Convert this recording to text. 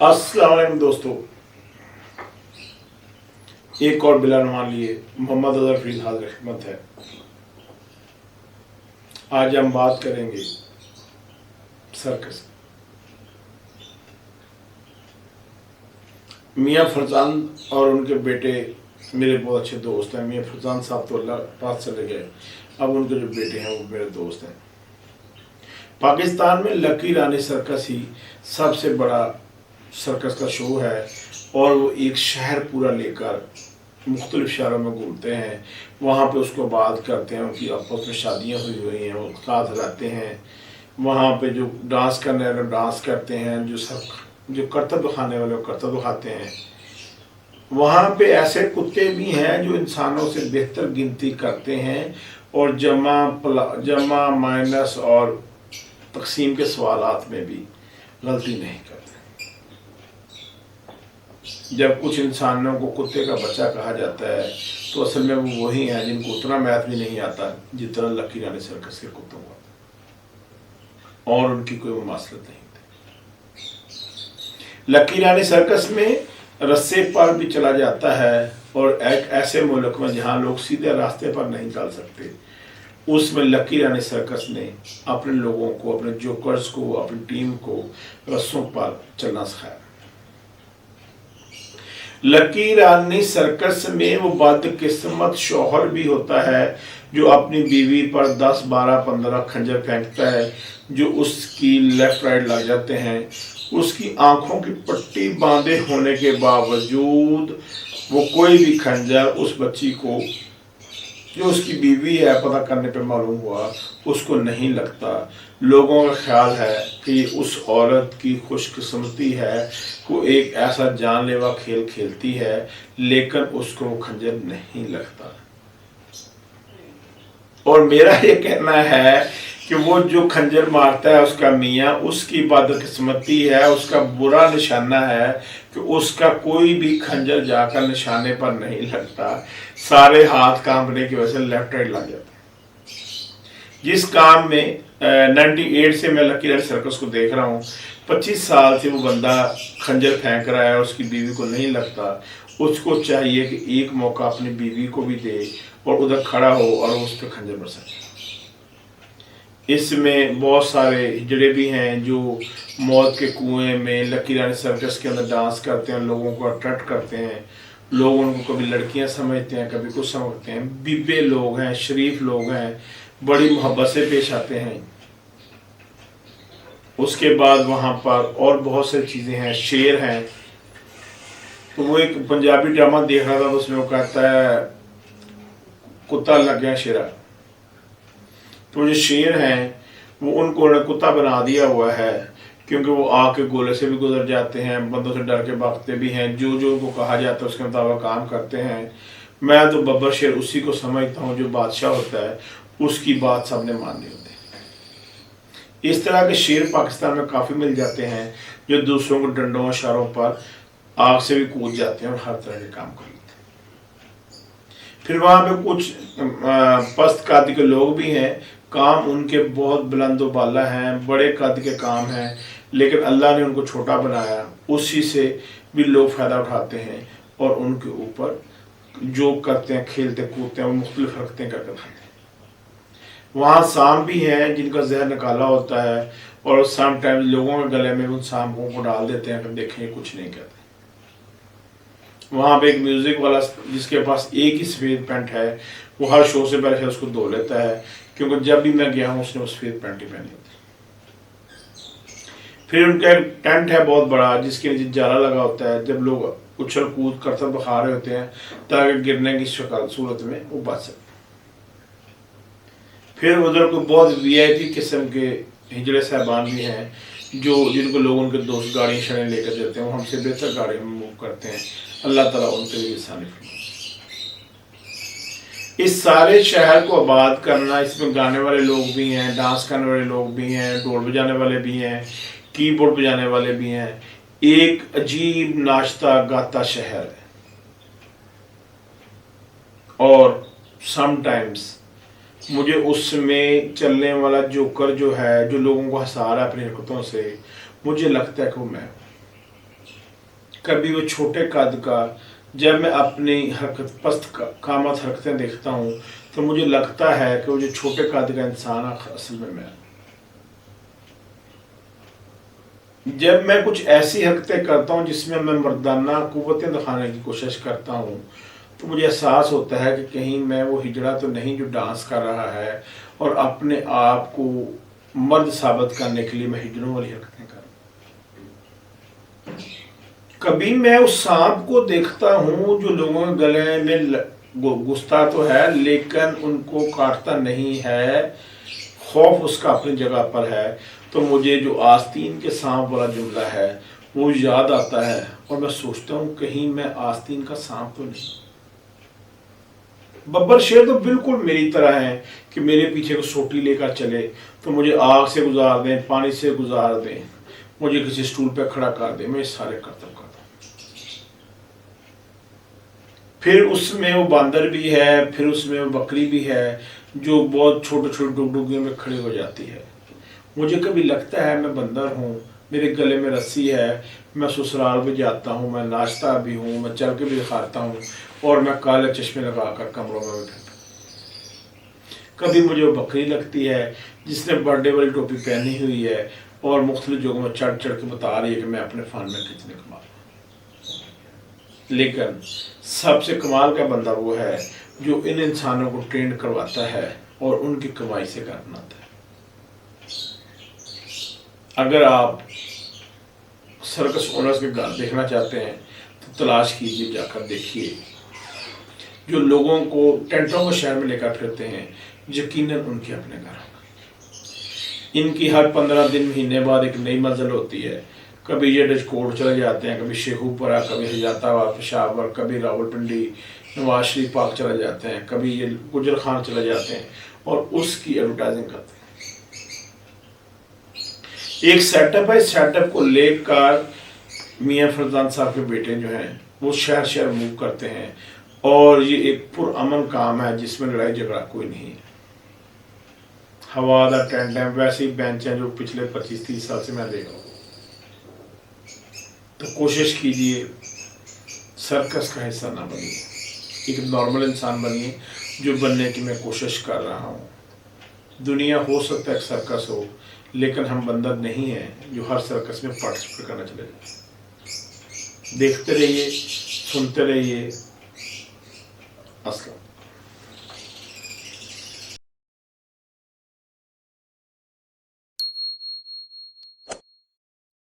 अस्सलाम वालेकुम दोस्तों, एक और बिलानुमान लिए मोहम्मद अजहर फरीद हाजिर खिदमत है। आज हम बात करेंगे सर्कस। मियाँ फरजान और उनके बेटे मेरे बहुत अच्छे दोस्त हैं। मियाँ फरजान साहब तो अल्लाह पास चले गए, अब उनके जो बेटे हैं वो मेरे दोस्त हैं। पाकिस्तान में लकी रानी सर्कस ही सबसे बड़ा सर्कस का शो है और वो एक शहर पूरा लेकर मुख्तलिफ शहरों में घूमते हैं, वहाँ पे उसको बात करते हैं, उनकी आपस में शादियाँ हुई हैं, वो साथ रहते हैं। वहाँ पे जो डांस करने वाले डांस करते हैं, जो करतब दिखाने वाले वो करतब दिखाते हैं। वहाँ पे ऐसे कुत्ते भी हैं जो इंसानों से बेहतर गिनती करते हैं और जमा माइनस और तकसीम के सवालात में भी गलती नहीं करते। जब कुछ इंसानों को कुत्ते का बच्चा कहा जाता है तो असल में वो वही हैं जिनको उतना मैथ भी नहीं आता जितना लकी रानी सर्कस के कुत्तों को, और उनकी कोई मुमासलत नहीं थी। लकी रानी सर्कस में रस्से पर भी चला जाता है और एक ऐसे मुल्क में जहाँ लोग सीधे रास्ते पर नहीं चल सकते, उसमें लकी रानी सर्कस ने अपने लोगों को, अपने जोकर्स को, अपनी टीम को रस्सों पर चलना सिखाया। लकी रानी सर्कस में वो बदकिस्मत शौहर भी होता है जो अपनी बीवी पर 10, 12, 15 खंजर फेंकता है, जो उसकी लेफ्ट राइट लग जाते हैं। उसकी आंखों की पट्टी बांधे होने के बावजूद वो कोई भी खंजर उस बच्ची को, जो उसकी बीवी है, पता करने पे मालूम हुआ उसको नहीं लगता। लोगों का ख्याल है कि उस औरत की खुशकिस्मती है, वो एक ऐसा जानलेवा खेल खेलती है, लेकिन उसको वो खंजर नहीं लगता। और मेरा ये कहना है कि वो जो खंजर मारता है उसका मियाँ, उसकी बदकिस्मती है, उसका बुरा निशाना है कि उसका कोई भी खंजर जाकर निशाने पर नहीं लगता। सारे हाथ कांपने की वजह से लेफ्ट राइट लग जाते हैं। जिस काम में 98 से मैं लकी रानी सर्कस को देख रहा हूँ, 25 साल से वो बंदा खंजर फेंक रहा है, उसकी बीवी को नहीं लगता। उसको चाहिए कि एक मौका अपनी बीवी को भी दे और उधर खड़ा हो और उस पर खंजर बरसाए। इसमें बहुत सारे हिजड़े भी हैं जो मौत के कुएं में लकी रानी सर्कस के अंदर डांस करते हैं, लोगों को अट्रैक्ट करते हैं। लोग उनको कभी लड़कियां समझते हैं, कभी कुछ समझते हैं। बीबे लोग हैं, शरीफ लोग हैं, बड़ी मोहब्बत से पेश आते हैं। उसके बाद वहाँ पर और बहुत सारी चीज़ें हैं, शेर हैं। तो वो एक पंजाबी ड्रामा देख रहा था, उसमें वो कहता है कुत्ता लग गया शेरा। तो जो शेर हैं वो उनको कुत्ता बना दिया हुआ है, क्योंकि वो आग के गोले से भी गुजर जाते हैं, बंदों से डर के भागते भी हैं, जो जो उनको कहा जाता है उसके मुताबिक काम करते हैं। मैं तो बब्बर शेर उसी को समझता हूँ जो बादशाह होता है, उसकी बात सबने माननी होती है। इस तरह के शेर पाकिस्तान में काफ़ी मिल जाते हैं जो दूसरों को डंडों इशारों पर आग से भी कूद जाते हैं और हर तरह के काम कर लेते हैं। फिर वहाँ पे कुछ पस्त कद के लोग भी हैं, काम उनके बहुत बुलंद बाला हैं, बड़े कद के काम हैं, लेकिन अल्लाह ने उनको छोटा बनाया, उसी से भी लोग फ़ायदा उठाते हैं और उनके ऊपर जो करते हैं, खेलते कूदते हैं, वो मुख्तलिफ हरकतें करके खाते हैं। वहाँ सांप भी हैं जिनका जहर निकाला होता है और सम टाइम लोगों के गले में उन सांपों को डाल देते हैं, फिर देखें कुछ नहीं कहते। वहाँ पे एक म्यूजिक वाला जिसके पास एक ही सफ़ेद पैंट है, वो हर शो से पहले उसको धो लेता है, क्योंकि जब भी मैं गया हूँ उसने वो सफ़ेद पैंट ही पहनी होती। फिर उनका एक टेंट है बहुत बड़ा जिसके नीचे जाला लगा होता है, जब लोग उछल कूद करतब बखा रहे होते हैं ताकि गिरने की सूरत में वो बच सके। फिर उधर को बहुत VIP किस्म के हिजड़े साहबान भी हैं जिनको लोग उनके दोस्त गाड़ी शड़ें लेकर देते हैं, वो हमसे बेहतर गाड़ी में मूव करते हैं। अल्लाह ताला उनके लिए आसानी फरमाए। इस सारे शहर को आबाद करना, इसमें गाने वाले लोग भी हैं, डांस करने वाले लोग भी हैं, ढोल बजाने वाले भी हैं, कीबोर्ड बजाने वाले भी हैं। एक अजीब नाचता गाता शहर है। और समटाइम्स मुझे उसमें चलने वाला जोकर जो है, जो लोगों को हंसा रहा है अपनी हरकतों से, मुझे लगता है कि वो मैं हूँ। कभी वो छोटे कद का। जब मैं अपनी हरकत पस्त कामत हरकतें देखता हूँ तो मुझे लगता है कि वो जो छोटे कद का इंसान असल में मैं। जब मैं कुछ ऐसी हरकतें करता हूँ जिसमें मैं मर्दाना कुव्वतें दिखाने की कोशिश करता हूँ तो मुझे एहसास होता है कि कहीं मैं वो हिजड़ा तो नहीं जो डांस कर रहा है और अपने आप को मर्द साबित करने के लिए मैं हिजड़ों वाली हरकतें कर। कभी मैं उस सांप को देखता हूँ जो लोगों के गले में घुसता तो है लेकिन उनको काटता नहीं है, खौफ उसका अपनी जगह पर है। तो मुझे जो आस्तीन के सांप वाला जुमला है वो याद आता है और मैं सोचता हूँ कहीं मैं आस्तीन का सांप तो नहीं। बब्बर शेर तो बिल्कुल मेरी तरह है कि मेरे पीछे को सोटी लेकर चले तो मुझे आग से गुजार दें, पानी से गुजार दें, मुझे किसी स्टूल पे खड़ा कर दें, मैं सारे करतब करता हूँ। फिर उसमें वो बांदर भी है, फिर उसमें वो बकरी भी है जो बहुत छोटे छोटे डुगडुगियों में खड़ी हो जाती है। मुझे कभी लगता है मैं बंदर हूँ, मेरे गले में रस्सी है, मैं ससुराल भी जाता हूँ, मैं नाचता भी हूँ, मैं चल के भी खाता हूँ और मैं काले चश्मे लगाकर कमरों में बैठा। कभी मुझे वो बकरी लगती है जिसने बर्थडे वाली टोपी पहनी हुई है और मुख्तलिफ जगहों में चढ़ चढ़ के बता रही है कि मैं अपने फन में कितने कमा। लेकिन सबसे कमाल का बंदा वो है जो इन इंसानों को ट्रेंड करवाता है और उनकी कमाई से घर बनाता है। अगर आप सर्कस ओनर्स के घर देखना चाहते हैं तो तलाश कीजिए, जाकर देखिए। जो लोगों को टेंटों को शहर में लेकर फिरते हैं यकीनन उनके अपने घर। इनकी हर 15 दिन महीने बाद एक नई मंजिल होती है। कभी ये डचकोट चले जाते हैं, कभी शेखुपुरा, कभी हजाताबाद, पेशावर, कभी रावलपिंडी, नवाज शरीफ पार्क चले जाते हैं, कभी ये गुजर खान चले जाते हैं और उसकी एडवर्टाइजिंग करते हैं। एक सेटअप है, सेटअप को लेकर मियां फरजान साहब के बेटे जो हैं वो शहर शहर मूव करते हैं और ये एक पुरअमन काम है जिसमें लड़ाई झगड़ा कोई नहीं है। हवादार टेंट है, वैसे ही बेंच हैं जो पिछले 25-30 साल से मैं देख रहा हूँ। तो कोशिश कीजिए सर्कस का हिस्सा ना बनिए, एक नॉर्मल इंसान बनिए जो बनने की मैं कोशिश कर रहा हूँ। दुनिया हो सकता है सर्कस हो लेकिन हम बंदर नहीं हैं जो हर सर्कस में पार्टिसिपेट करना चले जाए। देखते रहिए, सुनते रहिए। अस्सलाम।